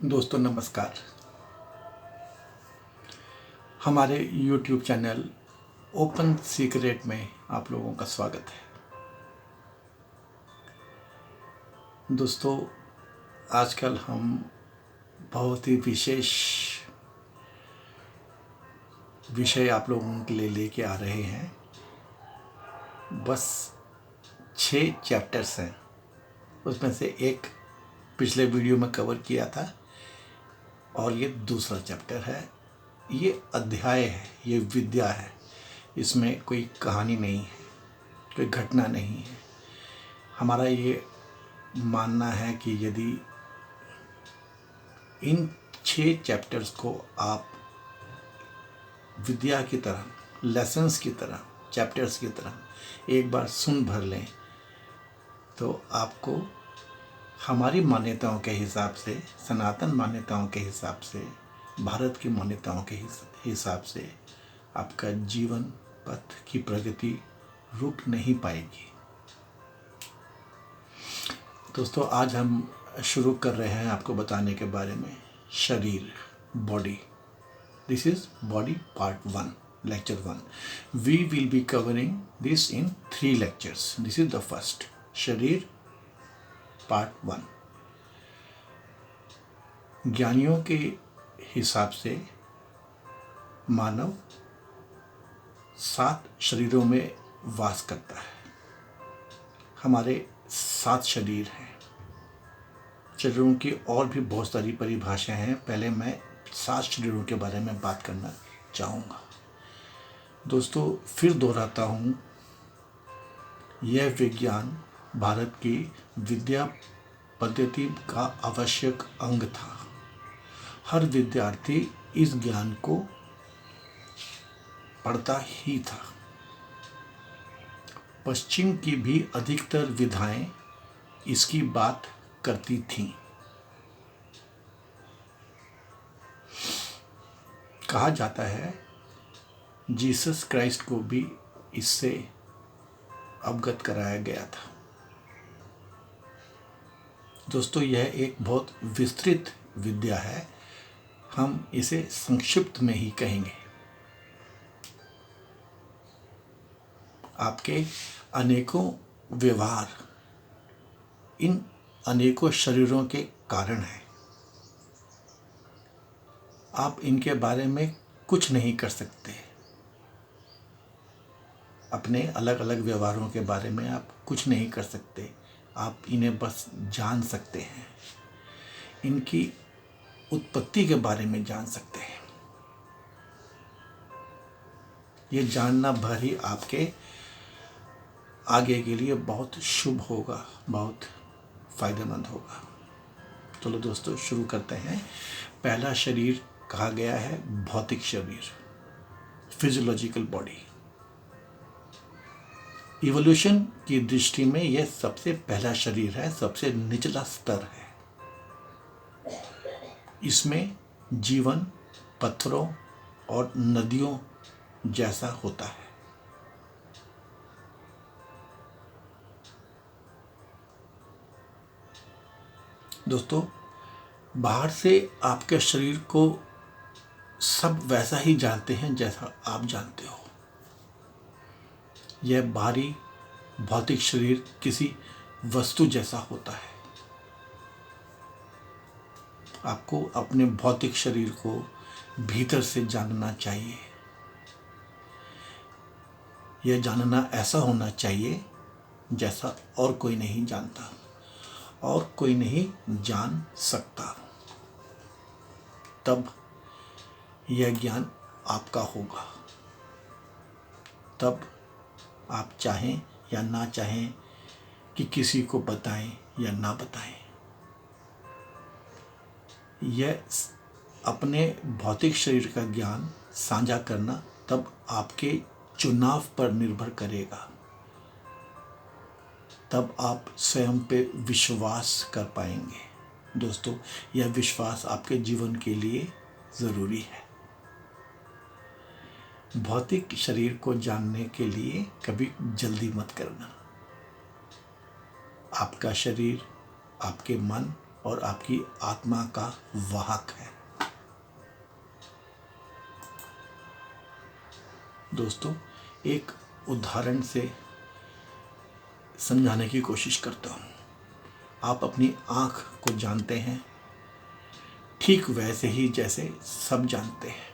दोस्तों नमस्कार। हमारे YouTube चैनल ओपन सीक्रेट में आप लोगों का स्वागत है। दोस्तों आजकल हम बहुत ही विशेष विषय आप लोगों के लिए लेके आ रहे हैं। बस 6 चैप्टर्स हैं, उसमें से एक पिछले वीडियो में कवर किया था और ये दूसरा चैप्टर है। ये अध्याय है, ये विद्या है। इसमें कोई कहानी नहीं है, कोई घटना नहीं है। हमारा ये मानना है कि यदि इन 6 चैप्टर्स को आप विद्या की तरह, लेसन्स की तरह, चैप्टर्स की तरह एक बार सुन भर लें तो आपको हमारी मान्यताओं के हिसाब से, सनातन मान्यताओं के हिसाब से, भारत की मान्यताओं के हिसाब से आपका जीवन पथ की प्रगति रुक नहीं पाएगी। दोस्तों आज हम शुरू कर रहे हैं आपको बताने के बारे में शरीर, body. This is body part 1, lecture 1। We will be covering this in 3 lectures. This is the first, शरीर पार्ट 1। ज्ञानियों के हिसाब से मानव 7 शरीरों में वास करता है। हमारे 7 शरीर हैं। शरीरों की और भी बहुत सारी परिभाषाएं हैं। पहले मैं 7 शरीरों के बारे में बात करना चाहूँगा। दोस्तों फिर दोहराता हूँ, यह विज्ञान भारत की विद्या पद्धति का आवश्यक अंग था। हर विद्यार्थी इस ज्ञान को पढ़ता ही था। पश्चिम की भी अधिकतर विधाएं इसकी बात करती थीं। कहा जाता है जीसस क्राइस्ट को भी इससे अवगत कराया गया था। दोस्तों यह एक बहुत विस्तृत विद्या है, हम इसे संक्षिप्त में ही कहेंगे। आपके अनेकों व्यवहार इन अनेकों शरीरों के कारण हैं। आप इनके बारे में कुछ नहीं कर सकते। अपने अलग अलग व्यवहारों के बारे में आप कुछ नहीं कर सकते। आप इन्हें बस जान सकते हैं। इनकी उत्पत्ति के बारे में जान सकते हैं। ये जानना भर ही आपके आगे के लिए बहुत शुभ होगा, बहुत फायदेमंद होगा। चलो दोस्तों शुरू करते हैं। पहला शरीर कहा गया है भौतिक शरीर, फिजियोलॉजिकल बॉडी। इवोल्यूशन की दृष्टि में यह सबसे पहला शरीर है, सबसे निचला स्तर है। इसमें जीवन पत्थरों और नदियों जैसा होता है। दोस्तों बाहर से आपके शरीर को सब वैसा ही जानते हैं जैसा आप जानते हो। यह बाहरी भौतिक शरीर किसी वस्तु जैसा होता है। आपको अपने भौतिक शरीर को भीतर से जानना चाहिए। यह जानना ऐसा होना चाहिए जैसा और कोई नहीं जानता और कोई नहीं जान सकता। तब यह ज्ञान आपका होगा। तब आप चाहें या ना चाहें कि किसी को बताएं या ना बताएं। यह अपने भौतिक शरीर का ज्ञान साझा करना तब आपके चुनाव पर निर्भर करेगा। तब आप स्वयं पे विश्वास कर पाएंगे। दोस्तों यह विश्वास आपके जीवन के लिए ज़रूरी है। भौतिक शरीर को जानने के लिए कभी जल्दी मत करना। आपका शरीर, आपके मन और आपकी आत्मा का वाहक है। दोस्तों, एक उदाहरण से समझाने की कोशिश करता हूँ। आप अपनी आँख को जानते हैं, ठीक वैसे ही जैसे सब जानते हैं।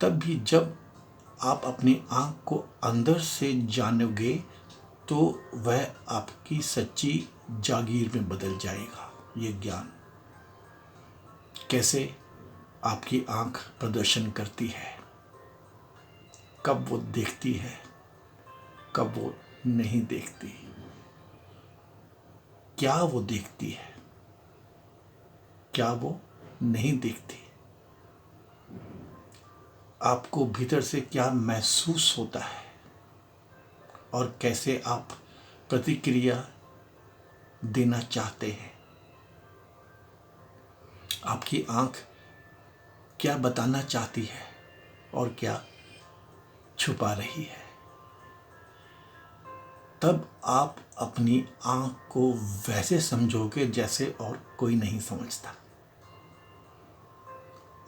तब भी जब आप अपनी आँख को अंदर से जानोगे तो वह आपकी सच्ची जागीर में बदल जाएगा। ये ज्ञान कैसे आपकी आँख प्रदर्शन करती है, कब वो देखती है, कब वो नहीं देखती, क्या वो देखती है, क्या वो नहीं देखती, आपको भीतर से क्या महसूस होता है और कैसे आप प्रतिक्रिया देना चाहते हैं। आपकी आँख क्या बताना चाहती है और क्या छुपा रही है। तब आप अपनी आँख को वैसे समझोगे जैसे और कोई नहीं समझता।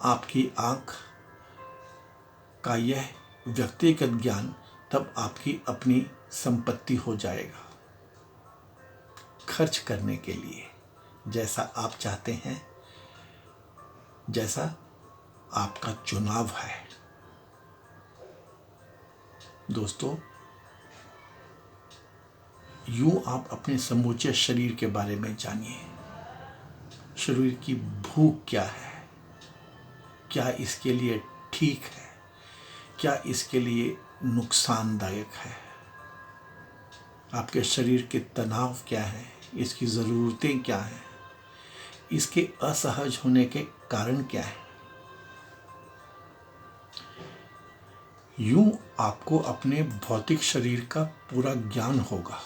आपकी आँख का यह व्यक्तिगत ज्ञान तब आपकी अपनी संपत्ति हो जाएगा, खर्च करने के लिए जैसा आप चाहते हैं, जैसा आपका चुनाव है। दोस्तों, यूं आप अपने समूचे शरीर के बारे में जानिए। शरीर की भूख क्या है, क्या इसके लिए ठीक है, क्या इसके लिए नुकसानदायक है। आपके शरीर के तनाव क्या है, इसकी ज़रूरतें क्या हैं, इसके असहज होने के कारण क्या है। यूं आपको अपने भौतिक शरीर का पूरा ज्ञान होगा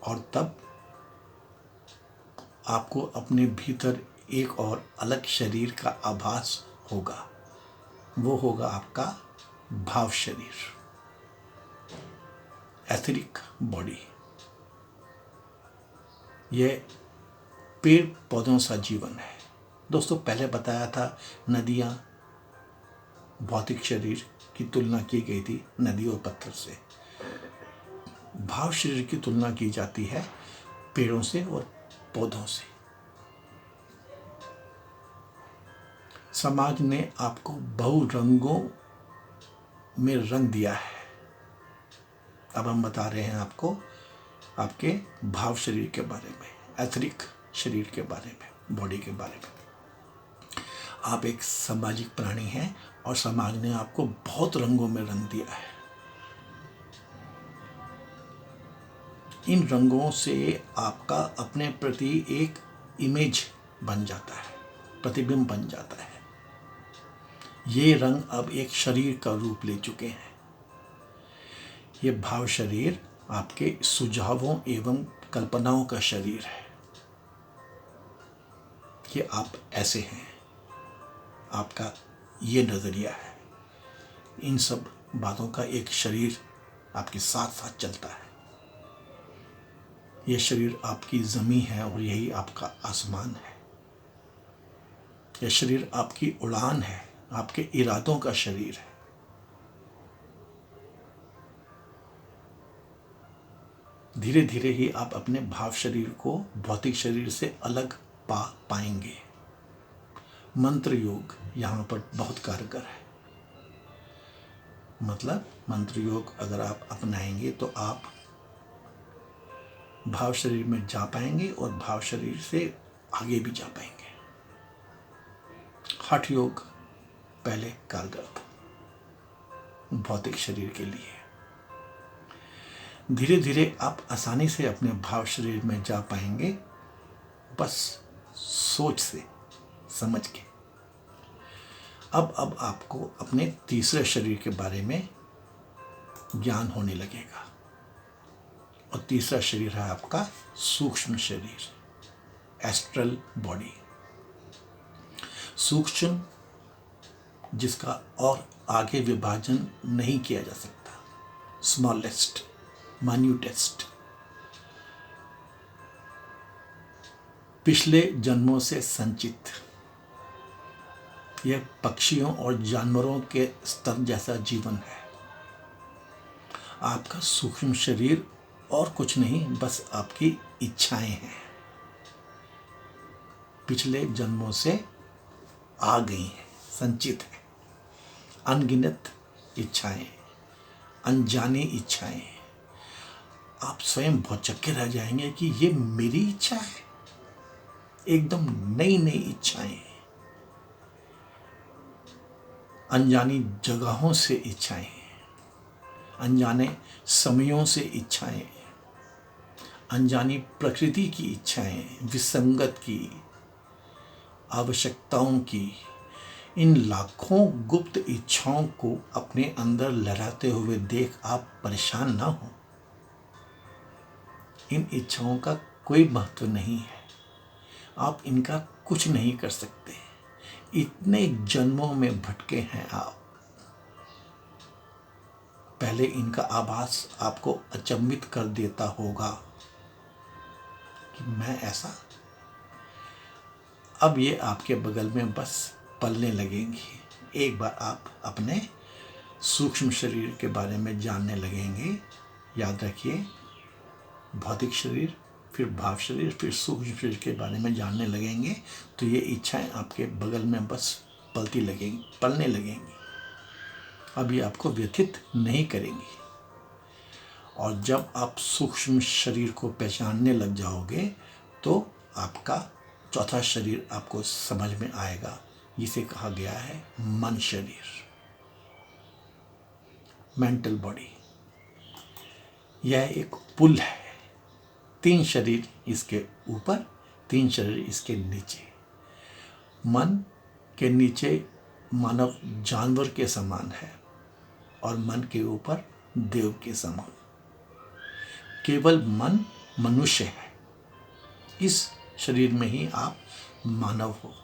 और तब आपको अपने भीतर एक और अलग शरीर का आभास होगा। वो होगा आपका भाव शरीर, एथरिक बॉडी। यह पेड़ पौधों सा जीवन है। दोस्तों, पहले बताया था नदियाँ भौतिक शरीर की तुलना की गई थी नदी और पत्थर से। भाव शरीर की तुलना की जाती है पेड़ों से और पौधों से। समाज ने आपको बहु रंगों में रंग दिया है। अब हम बता रहे हैं आपको आपके भाव शरीर के बारे में, एथरिक शरीर के बारे में, बॉडी के बारे में। आप एक सामाजिक प्राणी हैं और समाज ने आपको बहुत रंगों में रंग दिया है। इन रंगों से आपका अपने प्रति एक इमेज बन जाता है, प्रतिबिंब बन जाता है। ये रंग अब एक शरीर का रूप ले चुके हैं। ये भाव शरीर आपके सुझावों एवं कल्पनाओं का शरीर है कि आप ऐसे हैं, आपका ये नज़रिया है। इन सब बातों का एक शरीर आपके साथ साथ चलता है। ये शरीर आपकी ज़मीन है और यही आपका आसमान है। यह शरीर आपकी उड़ान है, आपके इरादों का शरीर है। धीरे धीरे ही आप अपने भाव शरीर को भौतिक शरीर से अलग पाएंगे। मंत्र योग यहाँ पर बहुत कारगर है। मतलब मंत्र योग अगर आप अपनाएंगे तो आप भाव शरीर में जा पाएंगे और भाव शरीर से आगे भी जा पाएंगे। हठ योग पहले कारगर था भौतिक शरीर के लिए। धीरे धीरे आप आसानी से अपने भाव शरीर में जा पाएंगे, बस सोच से, समझ के। अब आपको अपने तीसरे शरीर के बारे में ज्ञान होने लगेगा और तीसरा शरीर है आपका सूक्ष्म शरीर, एस्ट्रल बॉडी। सूक्ष्म, जिसका और आगे विभाजन नहीं किया जा सकता, स्मॉलेस्ट, माइन्यूटेस्ट। पिछले जन्मों से संचित, यह पक्षियों और जानवरों के स्तर जैसा जीवन है। आपका सूक्ष्म शरीर और कुछ नहीं, बस आपकी इच्छाएं हैं, पिछले जन्मों से आ गई हैं, संचित है। अनगिनत इच्छाएं, अनजानी इच्छाएं। आप स्वयं भौचक्के रह जाएंगे कि ये मेरी इच्छा है। एकदम नई नई इच्छाएं, अनजानी जगहों से इच्छाएं, अनजाने समयों से इच्छाएं, अनजानी प्रकृति की इच्छाएं, विसंगत की, आवश्यकताओं की, इन लाखों गुप्त इच्छाओं को अपने अंदर लहराते हुए देख आप परेशान ना हो। इन इच्छाओं का कोई महत्व नहीं है, आप इनका कुछ नहीं कर सकते। इतने जन्मों में भटके हैं आप। पहले इनका आभास आपको अचंभित कर देता होगा कि मैं ऐसा। अब ये आपके बगल में बस पलने लगेंगी। एक बार आप अपने सूक्ष्म शरीर के बारे में जानने लगेंगे। याद रखिए, भौतिक शरीर, फिर भाव शरीर, फिर सूक्ष्म शरीर के बारे में जानने लगेंगे तो ये इच्छाएं आपके बगल में बस पलती लगेंगी, पलने लगेंगी। अब ये आपको व्यथित नहीं करेंगी। और जब आप सूक्ष्म शरीर को पहचानने लग जाओगे तो आपका चौथा शरीर आपको समझ में आएगा, जिसे कहा गया है मन शरीर, मेंटल बॉडी। यह एक पुल है, 3 शरीर इसके ऊपर, 3 शरीर इसके नीचे। मन के नीचे मानव जानवर के समान है और मन के ऊपर देव के समान। केवल मन मनुष्य है, इस शरीर में ही आप मानव हो।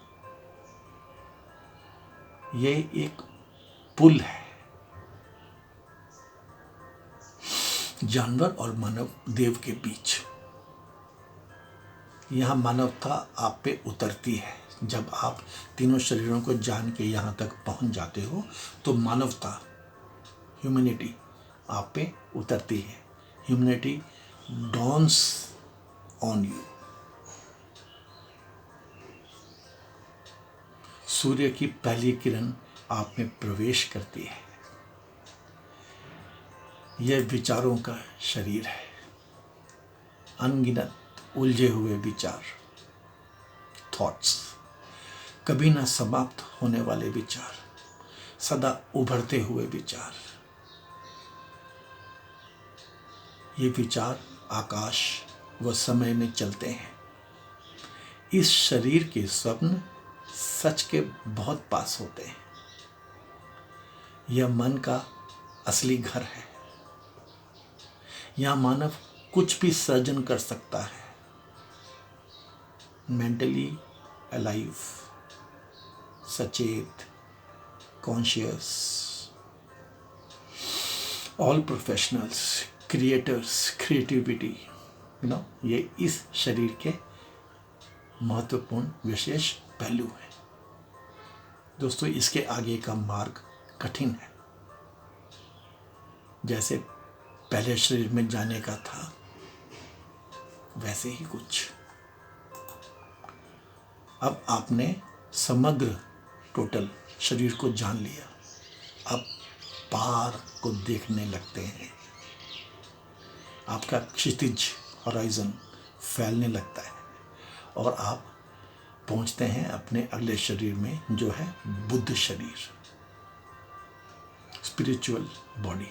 ये एक पुल है, जानवर और मानव देव के बीच। यहाँ मानवता आप पे उतरती है। जब आप तीनों शरीरों को जान के यहाँ तक पहुँच जाते हो तो मानवता, ह्यूमैनिटी आप पे उतरती है। Humanity dawns on you. सूर्य की पहली किरण आप में प्रवेश करती है। यह विचारों का शरीर है, अनगिनत उलझे हुए विचार, थॉट्स, कभी ना समाप्त होने वाले विचार, सदा उभरते हुए विचार। ये विचार आकाश व समय में चलते हैं। इस शरीर के स्वप्न सच के बहुत पास होते हैं। यह मन का असली घर है। यहाँ मानव कुछ भी सर्जन कर सकता है। मेंटली अलाइव, सचेत, conscious, all professionals, creators, creativity, ये इस शरीर के महत्वपूर्ण विशेष पहलू है। दोस्तों, इसके आगे का मार्ग कठिन है। जैसे पहले शरीर में जाने का था, वैसे ही कुछ। अब आपने समग्र टोटल शरीर को जान लिया। अब पार को देखने लगते हैं। आपका क्षितिज, हॉराइजन फैलने लगता है और आप पहुंचते हैं अपने अगले शरीर में, जो है बुद्ध शरीर, स्पिरिचुअल बॉडी।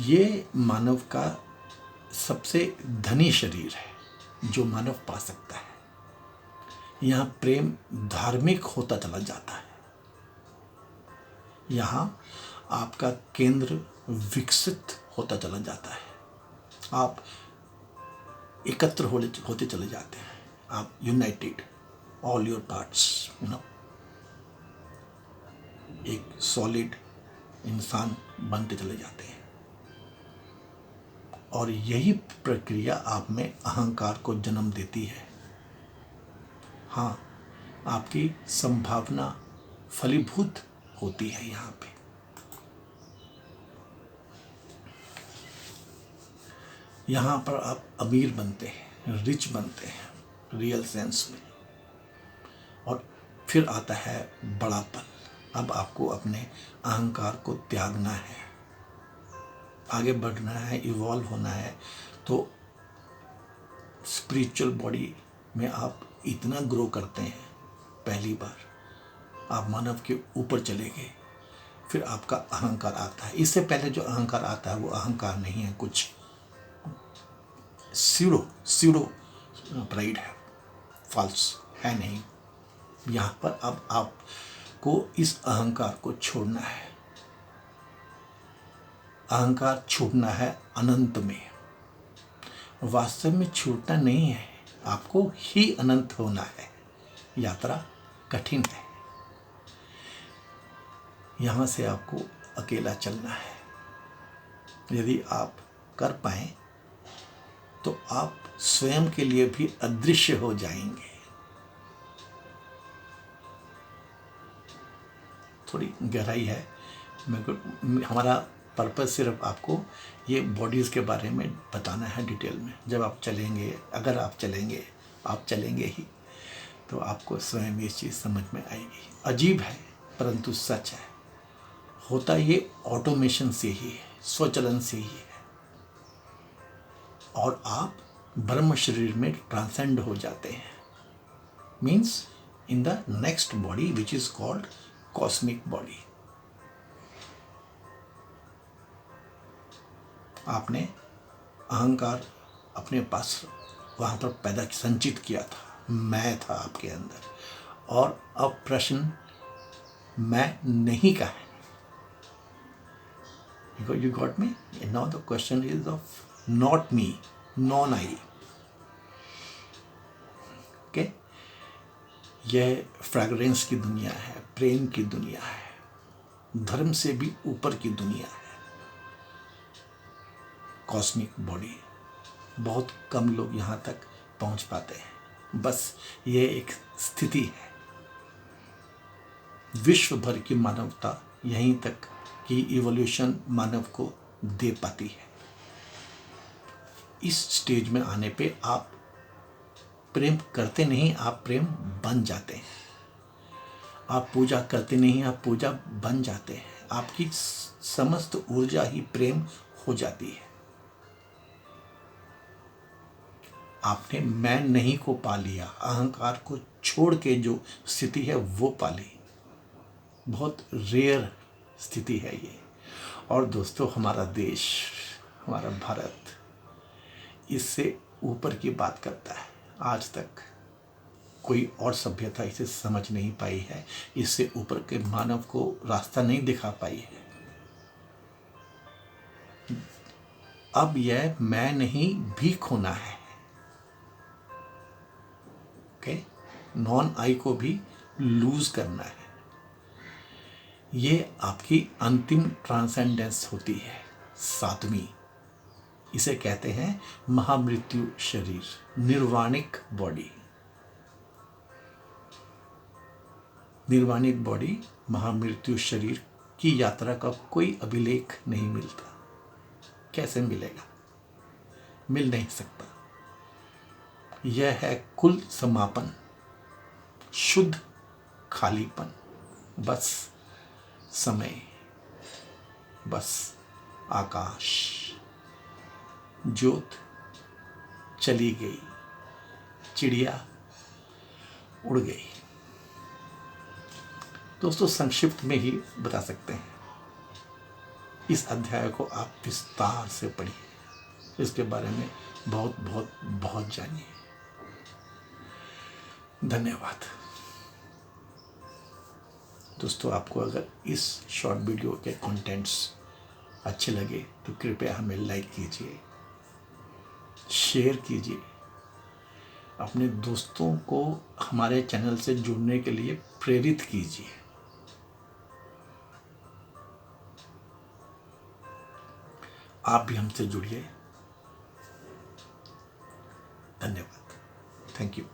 ये मानव का सबसे धनी शरीर है जो मानव पा सकता है। यहाँ प्रेम धार्मिक होता चला जाता है। यहाँ आपका केंद्र विकसित होता चला जाता है। आप एकत्र होते चले जाते हैं। आप यूनाइटेड, ऑल योर पार्ट्स, एक सॉलिड इंसान बनते चले जाते हैं। और यही प्रक्रिया आप में अहंकार को जन्म देती है। हाँ, आपकी संभावना फलीभूत होती है। यहाँ पे यहाँ पर आप अमीर बनते हैं, रिच बनते हैं रियल सेंस में। और फिर आता है बड़ापन। अब आपको अपने अहंकार को त्यागना है, आगे बढ़ना है, इवॉल्व होना है। तो स्पिरिचुअल बॉडी में आप इतना ग्रो करते हैं, पहली बार आप मानव के ऊपर चले गए, फिर आपका अहंकार आता है। इससे पहले जो अहंकार आता है वो अहंकार नहीं है, कुछ सीडो प्राइड है, फॉल्स है नहीं। यहाँ पर अब आपको इस अहंकार को छोड़ना है। अहंकार छूटना है अनंत में, वास्तव में छूटना नहीं है, आपको ही अनंत होना है। यात्रा कठिन है, यहाँ से आपको अकेला चलना है। यदि आप कर पाए तो आप स्वयं के लिए भी अदृश्य हो जाएंगे। थोड़ी गहराई है, हमारा पर्पस सिर्फ आपको ये बॉडीज़ के बारे में बताना है डिटेल में। जब आप चलेंगे, अगर आप चलेंगे ही, तो आपको स्वयं ये चीज़ समझ में आएगी। अजीब है परंतु सच है। होता ये ऑटोमेशन से ही है, स्वचलन से ही है। और आप ब्रह्म शरीर में ट्रांसेंड हो जाते हैं, means in the next body which is called cosmic body. आपने अहंकार अपने पास वहाँ पर पैदा संचित किया था, मैं था आपके अंदर। और अब प्रश्न मैं नहीं का है। You got me? And now the question is of not me, non I. Okay? यह फ्रैग्रेंस की दुनिया है, प्रेम की दुनिया है, धर्म से भी ऊपर की दुनिया है। कॉस्मिक बॉडी, बहुत कम लोग यहाँ तक पहुँच पाते हैं। बस ये एक स्थिति है। विश्व भर की मानवता यहीं तक की इवोल्यूशन मानव को दे पाती है। इस स्टेज में आने पे आप प्रेम करते नहीं, आप प्रेम बन जाते हैं। आप पूजा करते नहीं, आप पूजा बन जाते हैं। आपकी समस्त ऊर्जा ही प्रेम हो जाती है। आपने मैं नहीं को पा लिया, अहंकार को छोड़ के जो स्थिति है वो पाली। बहुत रेयर स्थिति है ये। और दोस्तों, हमारा देश, हमारा भारत इससे ऊपर की बात करता है। आज तक कोई और सभ्यता इसे समझ नहीं पाई है, इससे ऊपर के मानव को रास्ता नहीं दिखा पाई है। अब यह मैं नहीं भी खोना है। ओके, नॉन आई को भी लूज करना है। ये आपकी अंतिम ट्रांसेंडेंस होती है, सातवीं। इसे कहते हैं महामृत्यु शरीर, निर्वाणिक बॉडी। निर्वाणिक बॉडी, महामृत्यु शरीर की यात्रा का कोई अभिलेख नहीं मिलता। कैसे मिलेगा? मिल नहीं सकता। यह है कुल समापन, शुद्ध खालीपन। बस समय, बस आकाश, ज्योत चली गई, चिड़िया उड़ गई। दोस्तों, संक्षिप्त में ही बता सकते हैं। इस अध्याय को आप विस्तार से पढ़िए, इसके बारे में बहुत बहुत बहुत जानिए। धन्यवाद। दोस्तों, आपको अगर इस शॉर्ट वीडियो के कंटेंट्स अच्छे लगे तो कृपया हमें लाइक कीजिए, शेयर कीजिए, अपने दोस्तों को हमारे चैनल से जुड़ने के लिए प्रेरित कीजिए। आप भी हमसे जुड़िए, धन्यवाद। Thank you.